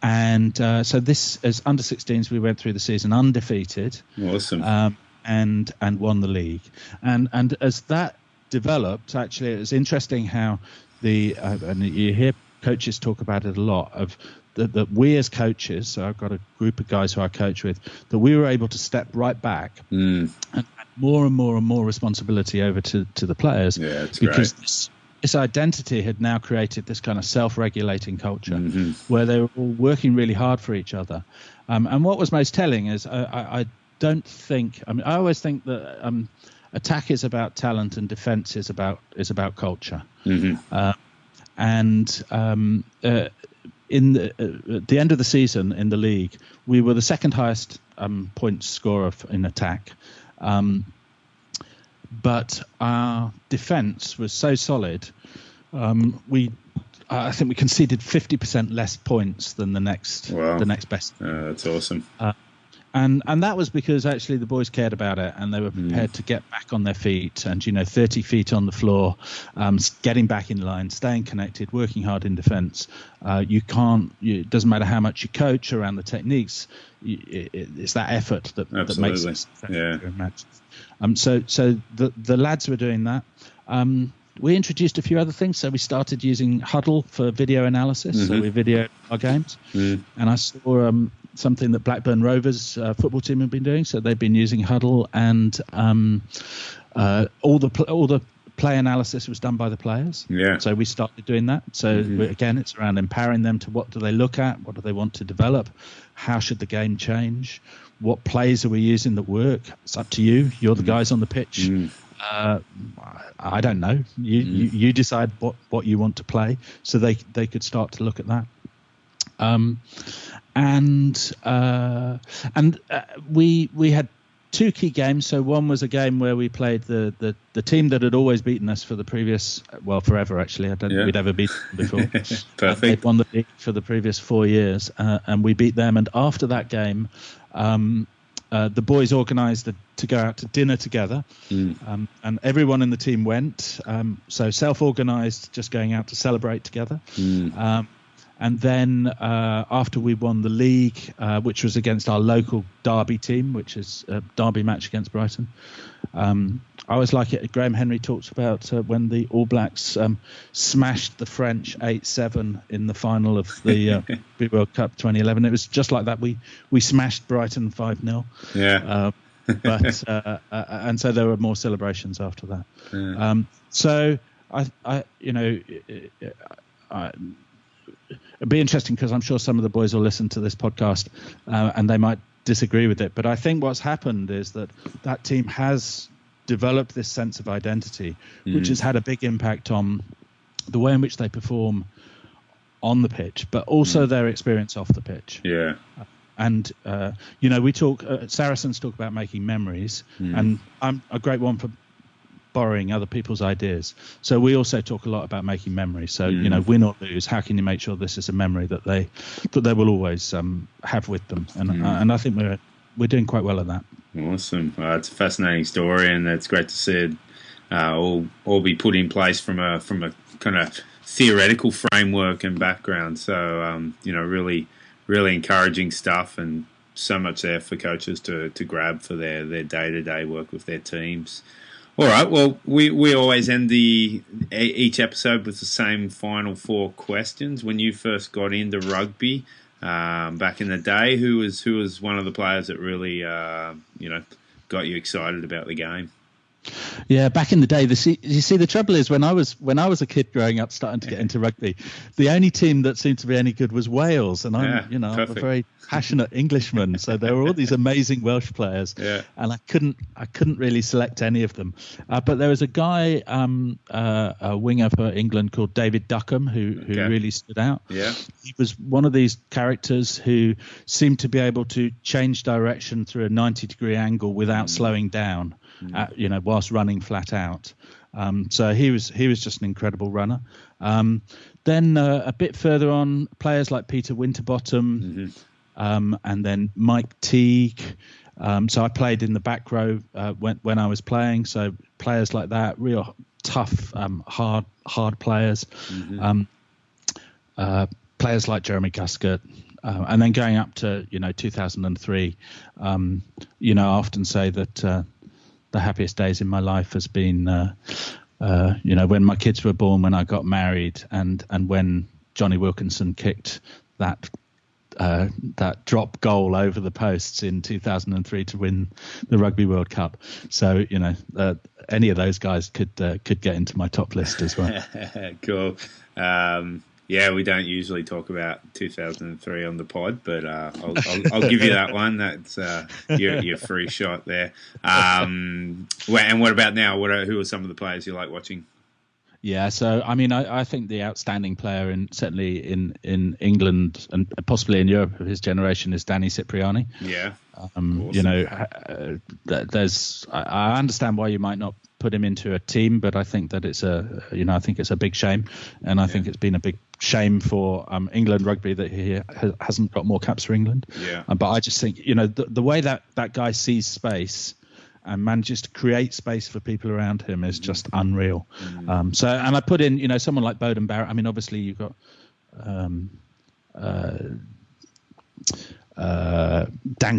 And so this, as under 16s, we went through the season undefeated. Awesome. And won the league. And as that developed, actually it was interesting how and you hear coaches talk about it a lot, of that we as coaches, so I've got a group of guys who I coach with, that we were able to step right back and add more and more and more responsibility over to the players, because this identity had now created this kind of self-regulating culture where they were all working really hard for each other. And what was most telling is I always think that attack is about talent and defense is about culture. At the end of the season in the league, we were the second highest point scorer in attack, but our defence was so solid. I think we conceded 50% less points than the next best. That's awesome. And that was because actually the boys cared about it and they were prepared to get back on their feet and 30 feet on the floor, getting back in line, staying connected, working hard in defence. It doesn't matter how much you coach around the techniques. It's that effort that makes it matches. So the lads were doing that. We introduced a few other things. So we started using Huddle for video analysis. So we videoed our games. And I saw something that Blackburn Rovers football team have been doing. So they've been using Huddle, and all the play analysis was done by the players. So we started doing that. So again, it's around empowering them to what do they look at, what do they want to develop, how should the game change, what plays are we using that work. It's up to you. You're the guys on the pitch. I don't know. You decide what you want to play. So they could start to look at that. We had two key games. So one was a game where we played the team that had always beaten us for the previous, forever actually. I don't think we'd ever beaten them before. Perfect. They'd won the league for the previous 4 years, and we beat them. And after that game, the boys organised to go out to dinner together, and everyone in the team went. So self-organised, just going out to celebrate together. And then after we won the league, which was against our local Derby team, which is a Derby match against Brighton, I always like it. Graham Henry talks about when the All Blacks smashed the French 8-7 in the final of the Rugby World Cup 2011. It was just like that. We smashed Brighton 5-0. And so there were more celebrations after that. So it'd be interesting because I'm sure some of the boys will listen to this podcast and they might disagree with it. But I think what's happened is that team has developed this sense of identity, which has had a big impact on the way in which they perform on the pitch, but also their experience off the pitch. And we talk. Saracens talk about making memories, and I'm a great one for borrowing other people's ideas. So we also talk a lot about making memories. So win or lose, how can you make sure this is a memory that they will always have with them? And I think we're doing quite well at that. Awesome. It's a fascinating story, and it's great to see it all be put in place from a kind of theoretical framework and background. So really, really encouraging stuff, and so much there for coaches to grab for their day-to-day work with their teams. All right. Well, we always end each episode with the same final 4 questions. When you first got into rugby back in the day, who was one of the players that really got you excited about the game? Yeah, back in the day, you see, the trouble is when I was a kid growing up, starting to get into rugby, the only team that seemed to be any good was Wales, and I'm a very passionate Englishman, so there were all these amazing Welsh players, and I couldn't really select any of them. But there was a guy, a winger for England called David Duckham, who really stood out. Yeah, he was one of these characters who seemed to be able to change direction through a 90-degree angle without slowing down. Whilst running flat out. So he was just an incredible runner. Then a bit further on, players like Peter Winterbottom, and then Mike Teague. So I played in the back row when I was playing. So players like that, real tough, hard players. Players like Jeremy Guscott. And then going up to 2003, I often say that the happiest days in my life has been, when my kids were born, when I got married, and when Johnny Wilkinson kicked that drop goal over the posts in 2003 to win the Rugby World Cup. So any of those guys could get into my top list as well. Cool. We don't usually talk about 2003 on the pod, but I'll give you that one. That's your free shot there. And what about now? Who are some of the players you like watching? Yeah, so I mean, I think the outstanding player, certainly in England and possibly in Europe of his generation, is Danny Cipriani. Yeah, awesome. I understand why you might not put him into a team, but I think that it's a big shame, and I think it's been a big shame for England rugby that he hasn't got more caps for England. Yeah, but I just think the way that guy sees space and manages to create space for people around him is just unreal. And I put in someone like Bowden Barrett. I mean, obviously you've got Dan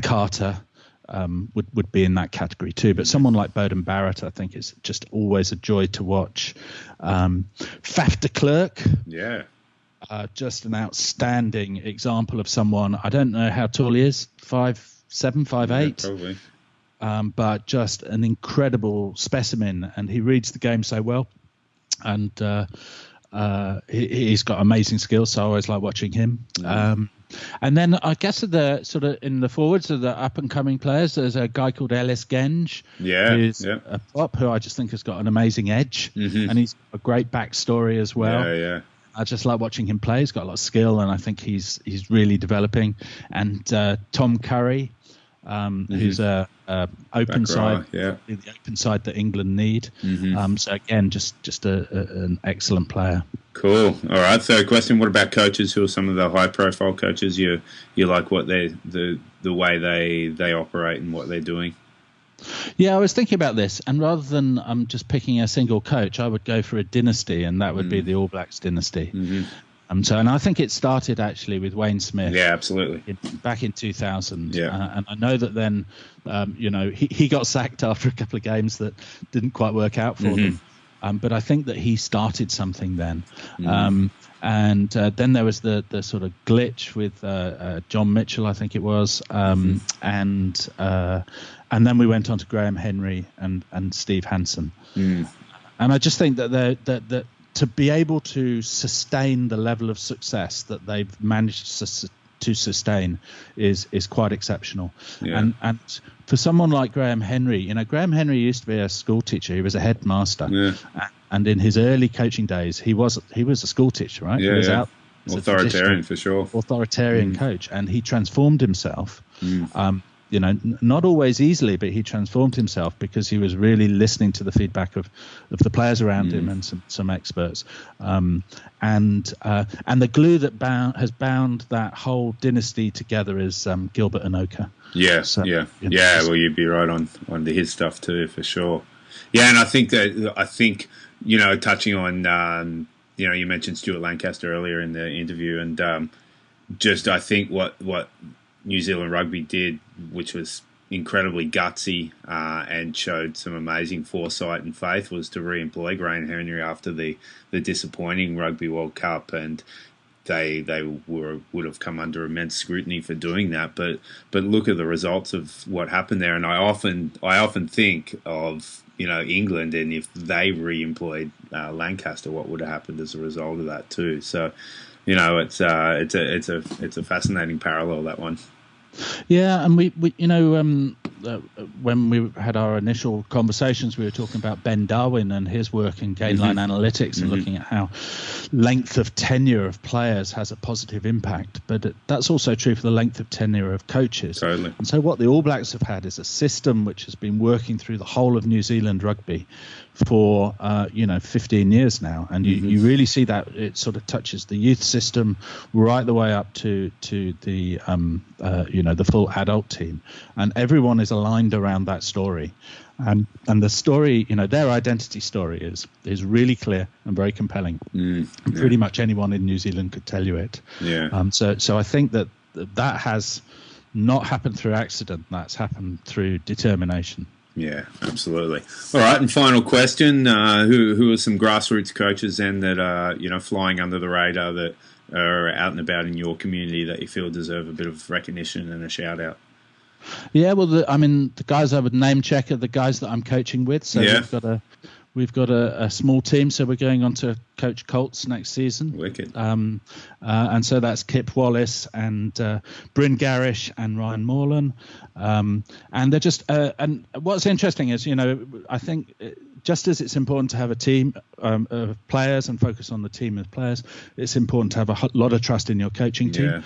Carter. Would be in that category too, but someone like Bowden Barrett, I think, is just always a joy to watch. Faf de Klerk, just an outstanding example of someone. I don't know how tall he is, 5'7", 5'8", probably. But just an incredible specimen, and he reads the game so well, and he's got amazing skills. So I always like watching him. And then I guess in the forwards of the up and coming players, there's a guy called Ellis Genge, who's a prop who I just think has got an amazing edge, and he's got a great backstory as well. Yeah. I just like watching him play. He's got a lot of skill, and I think he's really developing. And Tom Curry, who's a open side, the open side that England need. So again, just an excellent player. Cool. All right. Third question: what about coaches? Who are some of the high-profile coaches you like? What the way they operate and what they're doing? Yeah, I was thinking about this, and rather than just picking a single coach, I would go for a dynasty, and that would be the All Blacks dynasty. And I think it started actually with Wayne Smith. Yeah, absolutely. Back in 2000. Yeah. And I know that then, he got sacked after a couple of games that didn't quite work out for them. But I think that he started something then. And then there was the sort of glitch with John Mitchell, I think it was. And then we went on to Graham Henry and Steve Hansen. And I just think that to be able to sustain the level of success that they've managed to sustain is quite exceptional. Yeah. And for someone like Graham Henry, Graham Henry used to be a school teacher. He was a headmaster. Yeah. And in his early coaching days, he was a school teacher, right? Yeah, he was out authoritarian for sure. Authoritarian coach, and he transformed himself. Not always easily, but he transformed himself because he was really listening to the feedback of the players around him and some experts. And the glue that has bound that whole dynasty together is Gilbert Anoka. Yeah, so, well, you'd be right on his stuff too, for sure. Yeah, and I think touching on you mentioned Stuart Lancaster earlier in the interview, and I think what New Zealand rugby did, which was incredibly gutsy and showed some amazing foresight and faith was to re-employ Graham Henry after the disappointing Rugby World Cup, and they would have come under immense scrutiny for doing that. But look at the results of what happened there, and I often think of England, and if they re-employed Lancaster, what would have happened as a result of that too. So it's a fascinating parallel, that one. Yeah, and we when we had our initial conversations, we were talking about Ben Darwin and his work in gainline analytics and looking at how length of tenure of players has a positive impact. But that's also true for the length of tenure of coaches. Totally. And so what the All Blacks have had is a system which has been working through the whole of New Zealand rugby for 15 years now, and you really see that it sort of touches the youth system right the way up to the the full adult team, and everyone is aligned around that story, and the story, their identity story is really clear and very compelling. Pretty much anyone in New Zealand could tell you it. So I think that has not happened through accident. That's happened through determination. Yeah, absolutely. All right, and final question: who are some grassroots coaches then that are flying under the radar, that are out and about in your community, that you feel deserve a bit of recognition and a shout out? Yeah, well, the guys I would name check are the guys that I'm coaching with. So we've got a small team, so we're going on to coach Colts next season. Wicked. And so that's Kip Wallace and Bryn Garish and Ryan Morlan. And they're just and what's interesting is, I think just as it's important to have a team of players and focus on the team of players, it's important to have a lot of trust in your coaching team.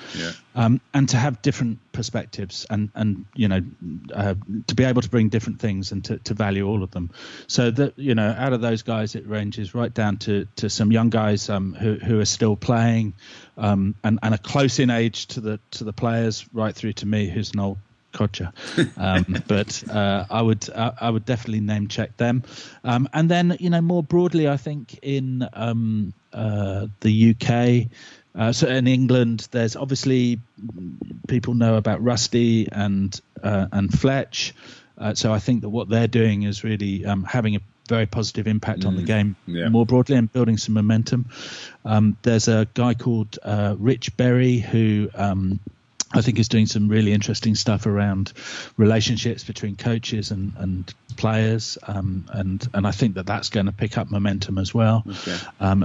And to have different perspectives and to be able to bring different things and to value all of them. So that, out of those guys, it ranges right down to some young guys who are still playing and are close in age to the players, right through to me, who's an old codger. But I would definitely name check them. And then, more broadly, I think in the UK, so in England, there's obviously people know about Rusty and Fletch. So I think that what they're doing is really having a very positive impact on the game more broadly and building some momentum. There's a guy called Rich Berry who I think is doing some really interesting stuff around relationships between coaches and players, and I think that that's going to pick up momentum as well.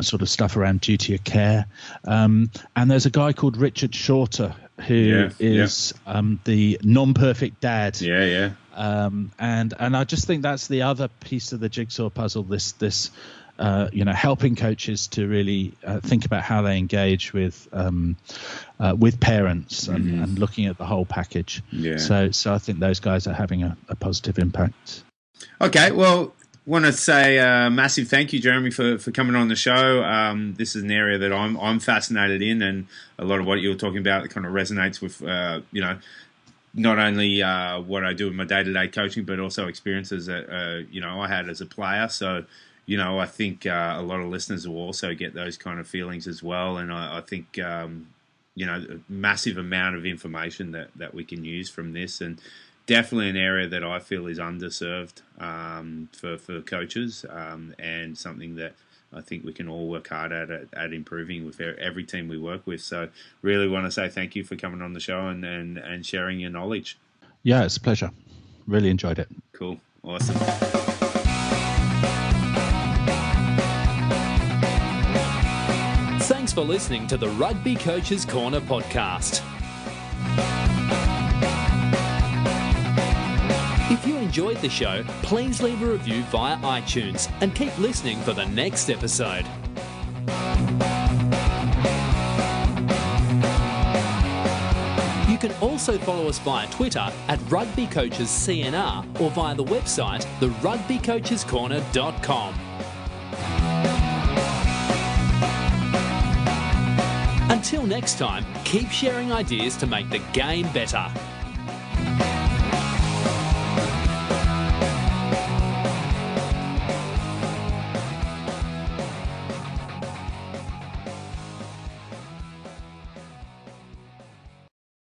Sort of stuff around duty of care. And there's a guy called Richard Shorter who is the non-perfect dad. And I just think that's the other piece of the jigsaw puzzle. This helping coaches to really think about how they engage with parents and looking at the whole package. So I think those guys are having a positive impact. Okay, well, want to say a massive thank you, Jeremy, for coming on the show. This is an area that I'm fascinated in, and a lot of what you were talking about kind of resonates with not only what I do in my day-to-day coaching, but also experiences that I had as a player. So I think a lot of listeners will also get those kind of feelings as well. And I think, a massive amount of information that we can use from this, and definitely an area that I feel is underserved for coaches, and something that I think we can all work hard at improving with every team we work with. So really want to say thank you for coming on the show and sharing your knowledge. Yeah, it's a pleasure. Really enjoyed it. Cool. Awesome. Thanks for listening to the Rugby Coaches Corner podcast. If you enjoyed the show, please leave a review via iTunes and keep listening for the next episode. You can also follow us via Twitter at Rugby Coaches CNR or via the website therugbycoachescorner.com. Until next time, keep sharing ideas to make the game better.